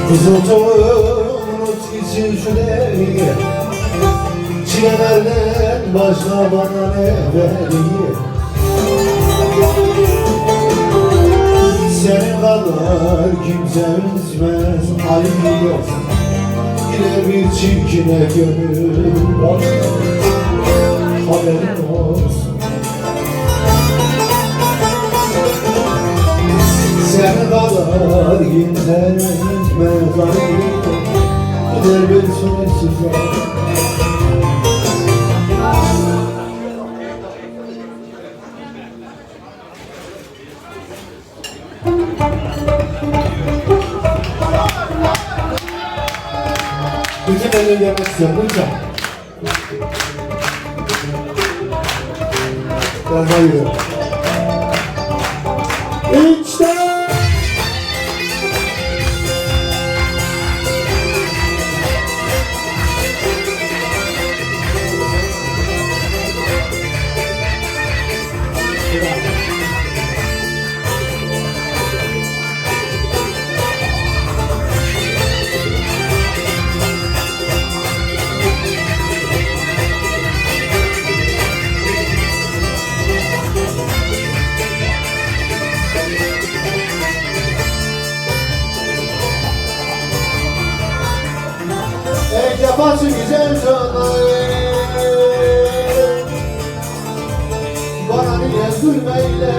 Kızıltımın unut gitsin şu devri. Çilelerden başla bana ne veriyor. Senin kadar kimse üzmez, ayıp yok. Yine bir çirkine gönül bakma, haberin olsun. Senin kadar kimse üzmez, ayıp yok. Yine bir sonsuzluğa. Bütün elle gelmek istiyorum, lütfen. Biraz daha yürüyorum. İşte! Yapası güzel canım, bana niye zulmeyle?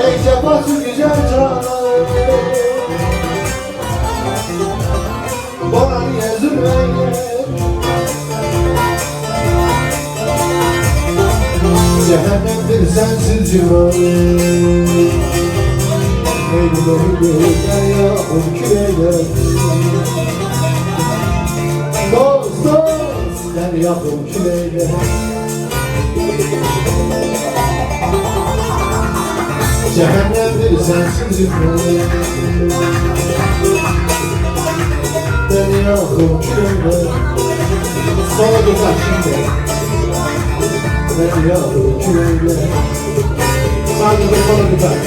Ey yapası güzel canım, bana niye zulmeyle? Cehennemdir sensiz civarım. Eylerim derya küreler. Dost dost derya küreler. Cehennemdir sensiz yıkılır. Derya küreler. Sola güzel şimdi. Derya küreler. Sadece sola güzel.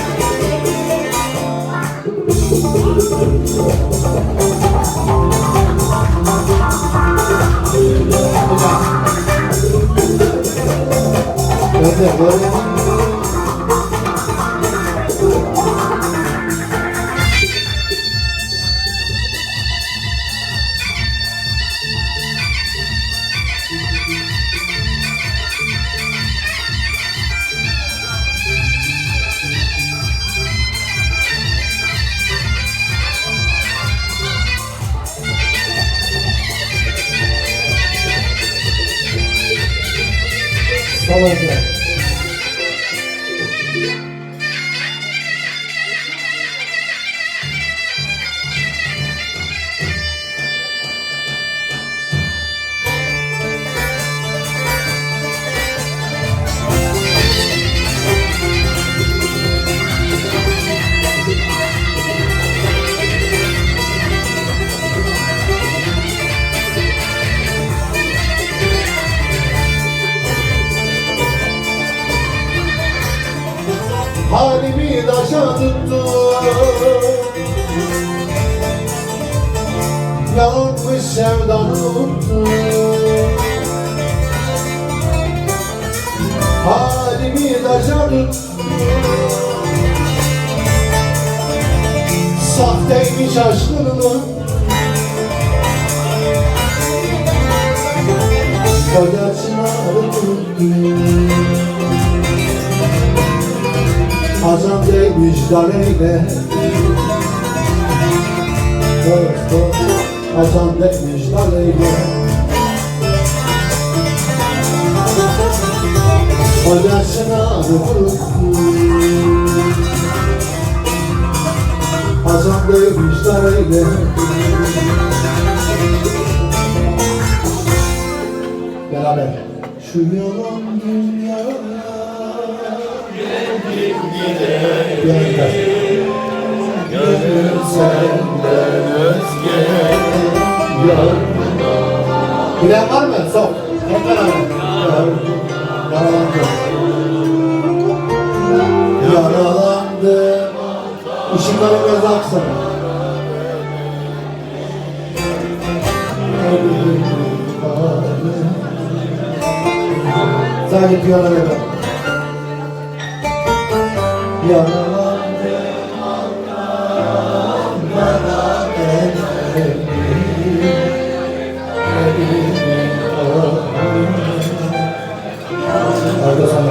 Salonda. Halimi taşa tuttu, yalanmış sevdanı unuttu. Halimi taşa tuttu, sahteymiş aşkını. Kocasına unuttu. Hazan değmiş dareyle. Dost dost Hazan değmiş dareyle. Kocasına unuttu. Hazan değmiş dareyle. Beraber. Şu yalan dünyaya geldim gidelim, gönül senden özge yarına. Bilen var mı? Sok. Hep beraber. Yaralandım. Yaralandım. alkışlar. Sadece piyano ve ben. Arada sen de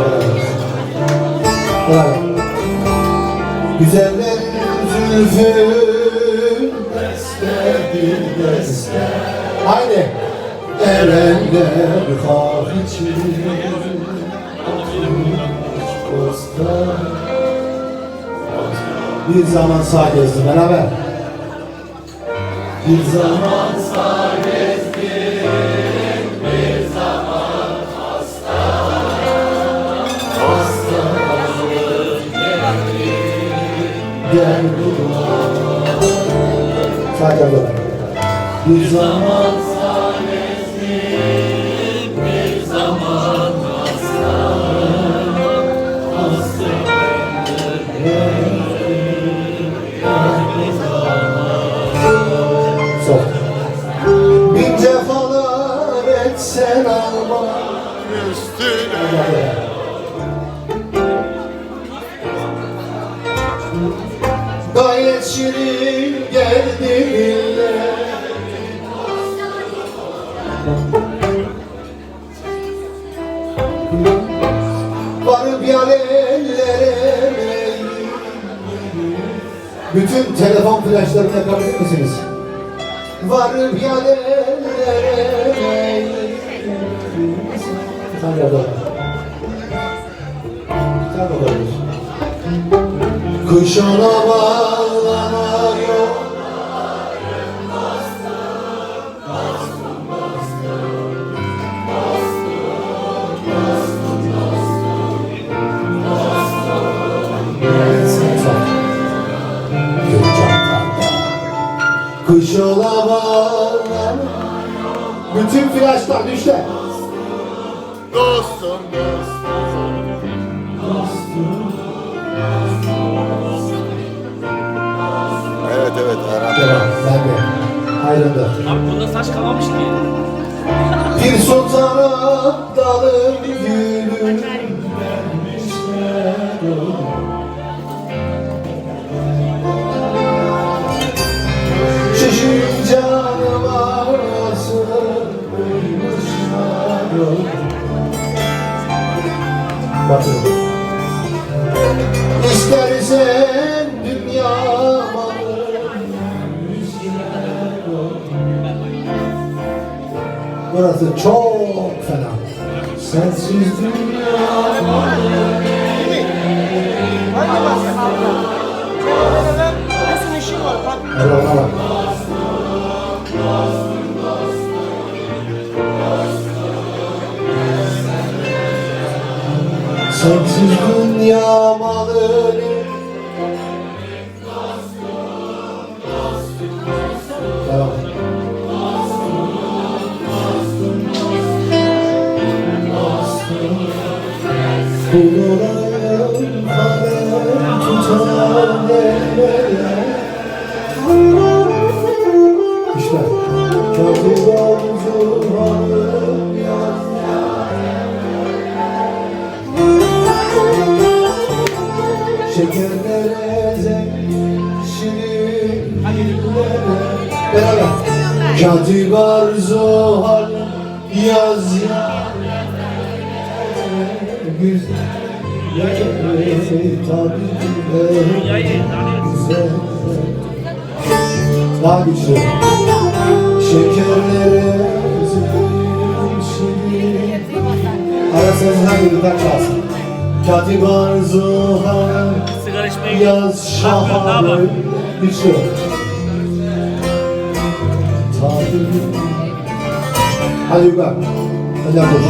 beraber. Güzellerin zülfün deste. Haydi. Erenler kahçı bir zaman sağ gezdim beraber. Bir zaman sağ gezdim, bir zaman hasta geldi. Sağ gezdim. Bir zaman sağ gezdim, bir zaman hasta bin cefalar etsen alma üstüne. Gayet şirin geldi diller. Varıp ellere bütün telefon flaşlarını yakabilir misiniz? Varıp ellere sen de bak. Sen de bak. Kuş ona bağlanıyor. Kuş ola bağlanıyor. Bütün flaşlar düştü. Dostum, evet Erhan. Ben de. Ayrıldı. Abi bunda saç kalmamış ki. Bir sultanım dalım gülüm vermişler. Şişin canım ağrısın duymuşlar. Bakın. İstersen dünya malı burası çok fena. Sensiz dünya Hangi başka halka? Nasıl işin var? Bak. Allah'a bak. Sensiz dünya malını devam. Kullarım kalem tutar ellerine. İşte katip omzum hanım yaz. Şekerlere zengin şirinlere beraber. Katip arzu hanım yaz ya. Güzel tabi güzel daha güçlü şekerlere şirin arasınız hangi bir çalsın Katip arzu hanım Sigara içmeye gidiyor. yaz şahanı güçlü tabi hadi yukarı hadi koş.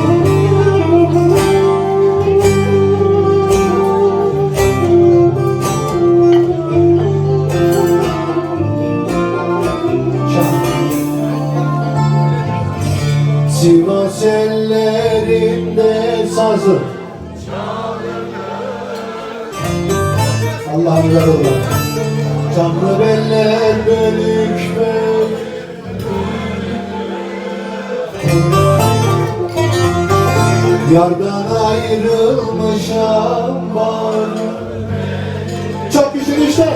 Sivas ellerinde sazı Allah'ım ver oğlum. Canlı beller bölük bölük. Yardan ayrılmışam var. Çok güçlü işte.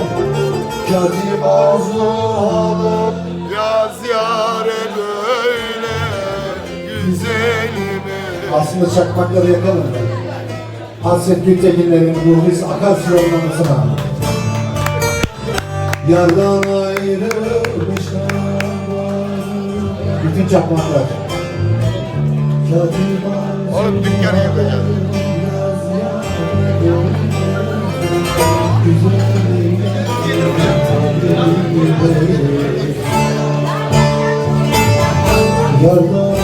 Katip ağzına Yaz yâre böyle güzelime. aslında çakmakları yakalım. Hasret Gültekinlerin ruhis akarsu yollamasına. Yardan ayrılmışam var. Bütün çakmaklar. Katip Oğlum dükkanı yakacağız. Yardan